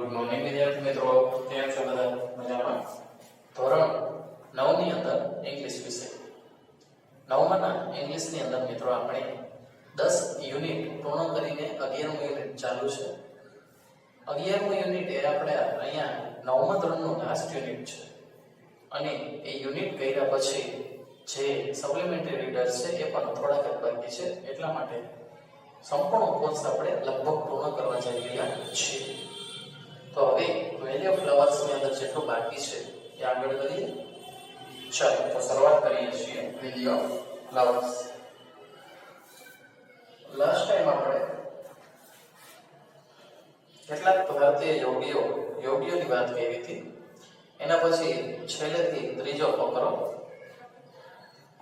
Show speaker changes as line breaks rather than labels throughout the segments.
Good morning વિદ્યાર્થી મિત્રો, કેમ છો બધા? મજામાં? ધોરણ 9 ની અંદર ઇંગ્લિશ વિષય 9માના ઇંગ્લિશની અંદર મિત્રો આપણે 10 યુનિટ પૂર્ણ કરીને 11મું યુનિટ ચાલુ છે. 11મું યુનિટ એ આપણે અહીંયા 9મા ધોરણનું લાસ્ટ યુનિટ છે અને એ યુનિટ કર્યા પછી જે સપ્લિમેન્ટરી રીડર્સ છે એ પણ થોડાક જ બાકી છે. એટલા માટે સંપૂર્ણ કોર્સ આપણે લગભગ પૂર્ણ કરવા જઈ રહ્યા છીએ. તો હવે વેલ્યુ ઓફ ફ્લાવર્સ ની અંદર જેટલું બાકી છે એ આગળ કરીએ. ચાલો તો શરૂઆત કરીએ છીએ value of flowers. Last time આપણે કેટલાક ભારતીય યોગીઓની વાત કરી હતી. એના પછી છેલ્લેથી ત્રીજો ફકરો,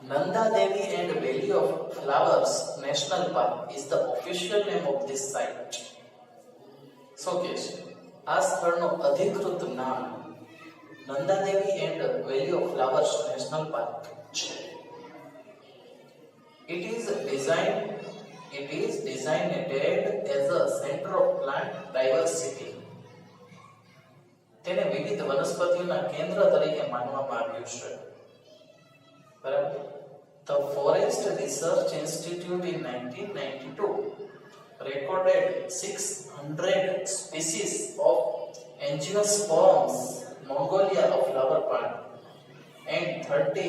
Nanda Devi and Valley of Flowers National Park is the official name of this site. શું કહે છે? આ સ્થળનું અધિકૃત નામ Nanda Devi and Valley of Flowers National Park છે. It is designated as a center of plant diversity. તેને વિવિધ વનસ્પતિઓના કેન્દ્ર તરીકે માનવામાં આવ્યું છે. બરાબર. The Forest Research Institute in 1992 recorded 600 species of angiosperms Mongolia of flower plant and 30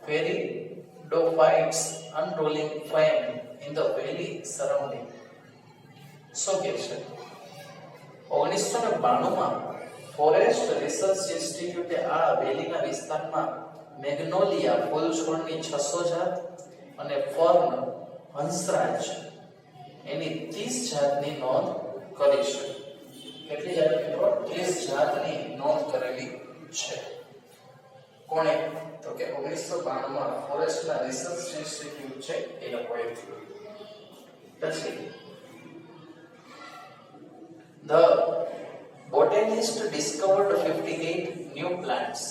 pteridophytes unrolling frame in the valley surrounding. શું કહે છે? 1992માં ફોરેસ્ટ રિસર્ચ ઇન્સ્ટિટ્યૂટે આ વેલીના વિસ્તારમાં મેગ્નોલિયા ફૂલ છોડની 600 જાત અને ફર્ન હંસરાજ એની 30 જાતની નોંધ કરી છે. કેટલી જાત મિત્રો? 30 જાતની નોંધ કરેલી છે. કોણે? તો કે 1992માં ફોરેસ્ટના રિસર્ચ ઇન્સ્ટિટ્યૂટ છે એ લોકોએ. પછી The botanist discovered 58 new plants.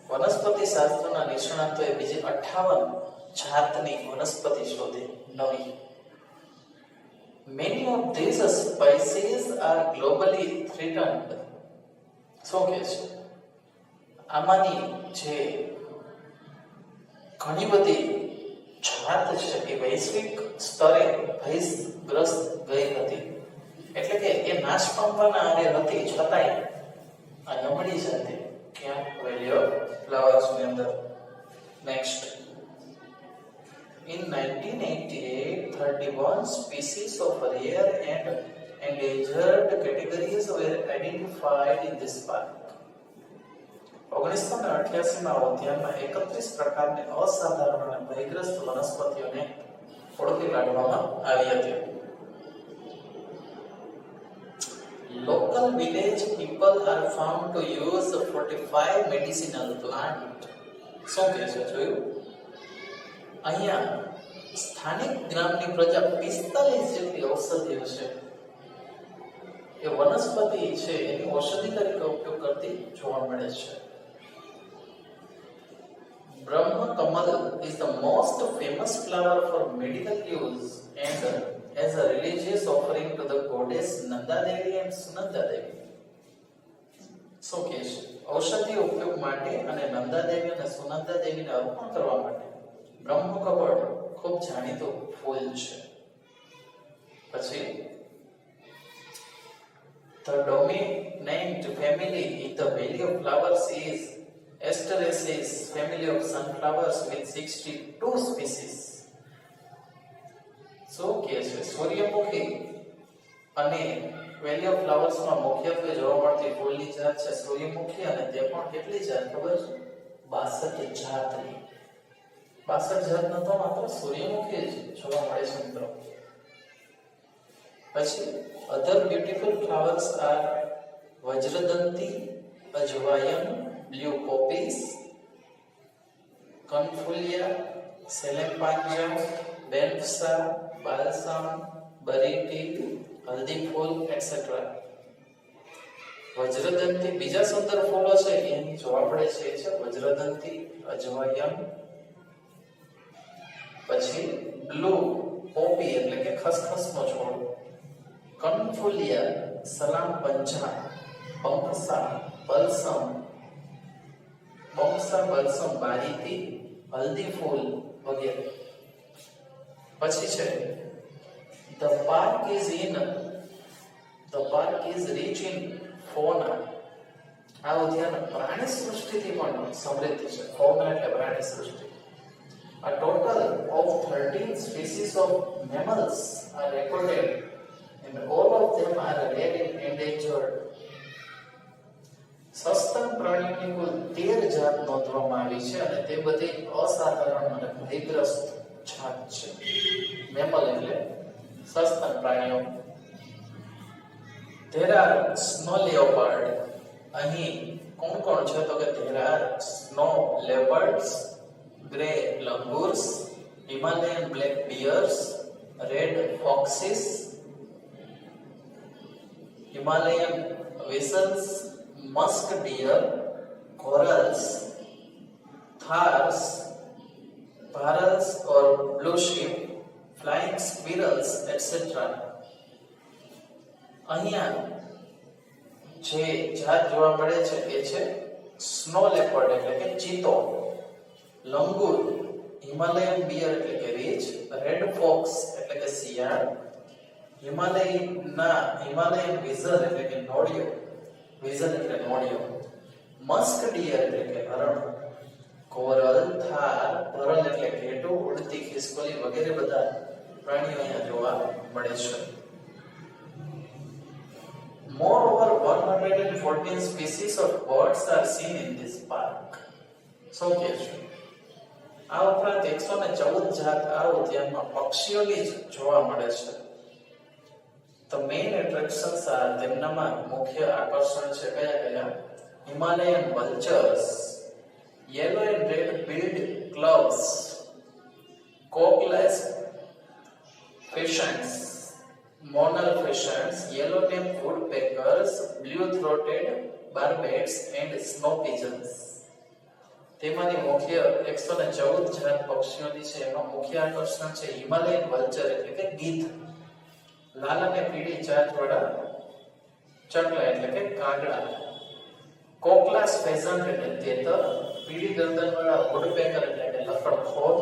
વનસ્પતિ શાસ્ત્રના નિષ્ણાતોએ બીજી 58 જાતની વનસ્પતિ શોધી નવી. Many of these species are globally threatened. શું કહે છે? આમાંની જે ઘણી બધી જાત છે એ વૈશ્વિક સ્તરે ભયગ્રસ્ત ગઈ હતી. એટલે કે એ નાશ પામવાના આરે હતી, છતાંય આ નબળી જાતે ક્યાં વેલ્યુ ઓફ ફ્લાવર્સ ની અંદર. Next, in 1988 31 species of rare and endangered categories were identified in this park. 1988માં ઉદ્યાનમાં 31 પ્રકારની અસાધારણ અને ભયગ્રસ્ત વનસ્પતિઓને ઓળખી કાઢવામાં આવી હતી. Local village people are found to use 45 medicinal plant. શું કહે છે? જોયું? અહીંયા સ્થાનિક ગ્રામની પ્રજા 45 જેટલી ઔષધિઓ છે એ વનસ્પતિ છે એની ઔષધિ તરીકે ઉપયોગ કરતી જોવા મળે છે. Brahma is the most famous flower for medical use and as a religious offering to the goddess Nanda Devi and Sunanda Devi. શું કહે છે? ઔષધીય ઉપયોગ માટે અને નંદા દેવી અને સુનંદા દેવીને અર્પણ કરવા માટે બ્રહ્મકમળ ખૂબ જાણીતું ફૂલ છે. પછી The dominant family in the Valley of Flowers is Asteraceae, family of sunflowers with 62 species. શું કહે છે? સૂર્યમુખી અને વેલી ઓફ ફ્લાવર્સ માં મુખ્યત્વે જોવા મળતી ફૂલની જાત છે સૂર્યમુખી, અને તે પણ કેટલી જાત ખબર છે? 62 જાતની. 62 જાતનો તો માત્ર સૂર્યમુખી જ જોવા મળે છે મિત્રો. પછી અધર બ્યુટીફુલ ફ્લાવર્સ આર વજ્રદંતી, અજવાયન, બ્લુ પોપીસ, કનફુલિયા, સેલેમ્પાન્જા, બેલ્ફસા, બાલસામ, બરીટી, હલ્દી ફૂલ એટસેટ્રા. વજ્રદંતી બીજા સુંદર ફૂલો છે એની જોવા મળે છે વજ્રદંતી, અજવાયન, પછી બ્લુ પોપી એટલે કે ખસખસનો છોડ, કનફુલિયા સલામ પંજા, બમસા, બલસમ, બારીતી, હલ્દી ફૂલ વગેરે. પછી છે the park is rich in fauna. આ ઉદ્યાન પ્રાણી સૃષ્ટિથી પણ સમૃદ્ધ છે. fauna એટલે પ્રાણી સૃષ્ટિ. A total of 13 species of mammals are recorded and all of them are rare and endangered. સસ્તન પ્રાણીઓની કુલ 13 જાત નોંધવામાં આવી છે અને તે બધી અસાધારણ અને ભયગ્રસ્ત જાત છે. મેમલ એટલે સસ્તન પ્રાણીઓ. There are snow leopard. અહીં કોણ કોણ છે તો કે there are snow leopards, grey langurs, Himalayan black bears, red foxes, Himalayan weasels, musk deer, corals, thars, parrots or blue sheep, flying squirrels, etc. અહીંયા જે જાત જોવા મળે છે એ છે સ્નો લેપર્ડ એટલે કે ચીતો, લંગૂર, હિમાલયન બિયર એટલે કે રીછ, રેડ ફોક્સ એટલે કે શિયાળ, હિમાલયન વિઝલ એટલે કે નોળિયો, મસ્ક ડિયર એટલે કે હરણ, કોરલ, થાર, ભરલ એટલે ઘેટું, ઉડતી ખિસકોલી વગેરે બધા પ્રાણીઓ અહીંયા જોવા મળે છે. Moreover, 114 species of birds are seen in this park. શું કહે છે? આ ઉપરાંત 114 જાત આ ઉદ્યાનમાં પક્ષીઓની જોવા મળે છે. The main attractions are, તેમનામાં મુખ્ય આકર્ષણ છે કયા? Himalayan vultures, yellow and red billed cloves, coqless pheasants, monal pheasants, yellow-tailed woodpeckers, blue-throated barbets and snow pigeons. તેમાંની મુખ્ય 114 જાત પક્ષીઓની છે. એમાં મુખ્ય આકર્ષણ છે હિમાલયન વલ્ચર એટલે કે ગીધ, લાલ અને પીળી ચાંચવાળા ચકલા એટલે કે કાગડા, કોકલાસ ફેઝન્ટ એટલે તેતર, પીળી ગરદનવાળા વુડપેકર એટલે કે લકડખોદ,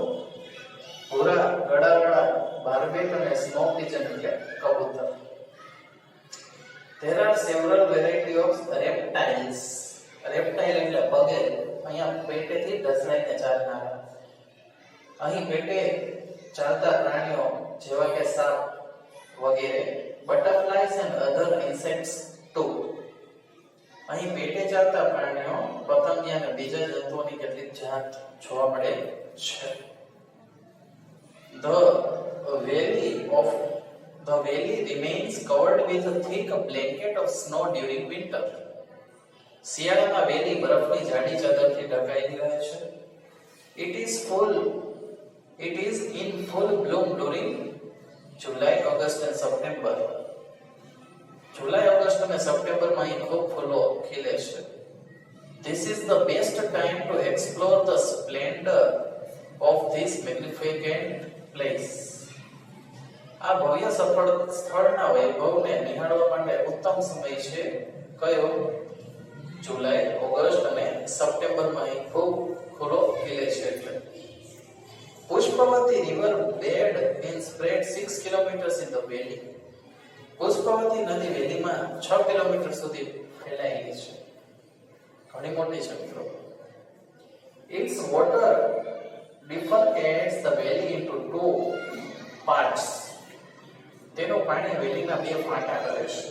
ભૂરા ગળાવાળા બાર્બેટ અને સ્નો પિજન એટલે કબૂતર. There are several varieties of reptiles. reptile એટલે પગે, અહીંયા પેટેથી ઢસડાઈને ચાલનારા. અહીં પેટે ચાલતા પ્રાણીઓ જેવા કે સાપ વગેરે, butterflies and other insects too. અહીં પેટે ચાલતા પ્રાણીઓ, પતંગિયા અને બીજા જંતુઓની કેટલીક જાત જોવા મળે છે. The valley remains covered with a thick blanket of snow during winter. શિયાળામાં વેલી બરફની જાડી ચાદરથી ઢંકાઈ રહે છે. It is in full bloom during July, August and September. July, August અને સપ્ટેમ્બરમાં અહીં ખૂબ ફૂલો ખીલે છે. This is the best time to explore the splendor of this magnificent place. આ ભવ્ય સ્થળના વૈભવને નિહાળવા માટે ઉત્તમ સમય છે કયો? જુલાઈ, ઓગસ્ટ અને સપ્ટેમ્બરમાં અહીં ખૂબ ફૂલો ખીલે છે એટલે. Pushpavati river bed is spread 6 kilometers in the valley. Pushpavati નદી વેલીમાં 6 કિલોમીટર સુધી ફેલાયેલી છે. ઘણી મોટી છે મિત્રો. Its water bifurcates the valley into two parts. તેનું પાણી વેલીના બે ફાટા કરે છે.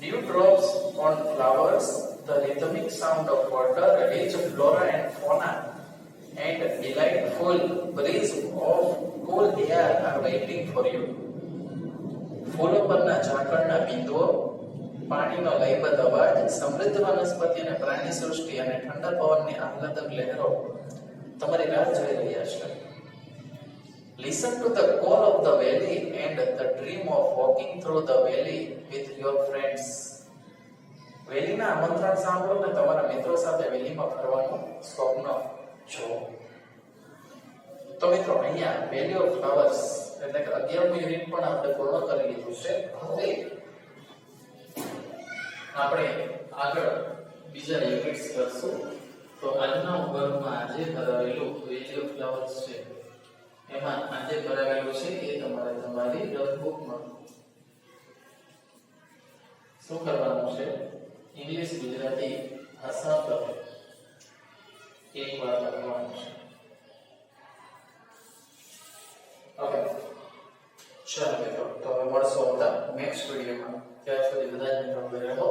Dewdrops on flowers, the rhythmic sound of water, rich flora and fauna, and delightful breeze of cool air are waiting for you. ફૂલો પરના ઝાકળના બિંદુઓ, પાણીનો લયબદ્ધ અવાજ, સમૃદ્ધ વનસ્પતિ અને પ્રાણી સૃષ્ટિ અને ઠંડા પવનની આહલાદક લહેરો તમારી રાહ જોઈ રહ્યા છે. Listen to the call of the valley and the dream of walking through the valley with your friends. વેલીના આમંત્રણ સાંભળો અને તમારા મિત્રો સાથે વેલીમાં ફરવાનું સ્વપ્ન જુઓ. તો મિત્રો અહીંયા વેલી ઓફ ફ્લાવર્સ એટલે કે 11મું યુનિટ પણ આપણે પૂર્ણ કરી લીધું છે. હવે આપણે આગળ બીજા યુનિટ્સ કરશું. તો આજના વર્ગમાં આજે કરાવેલું વેલ્યુ ઓફ ફ્લાવર્સ છે એમાં આજે કરાવેલું છે એ તમારે તમારી નોટબુકમાં શું કરવાનું છે? ઇંગ્લિશ ગુજરાતી ભાષા પર એકવાર લખવાનું છે. ઓકે, ચાલો મિત્રો, તો હવે મળશું આવતા નેક્સ્ટ વિડીયોમાં. ત્યાં સુધી બધા જ મિત્રો ઘરે રહો,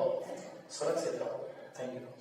સુરક્ષિત રહો. Thank you.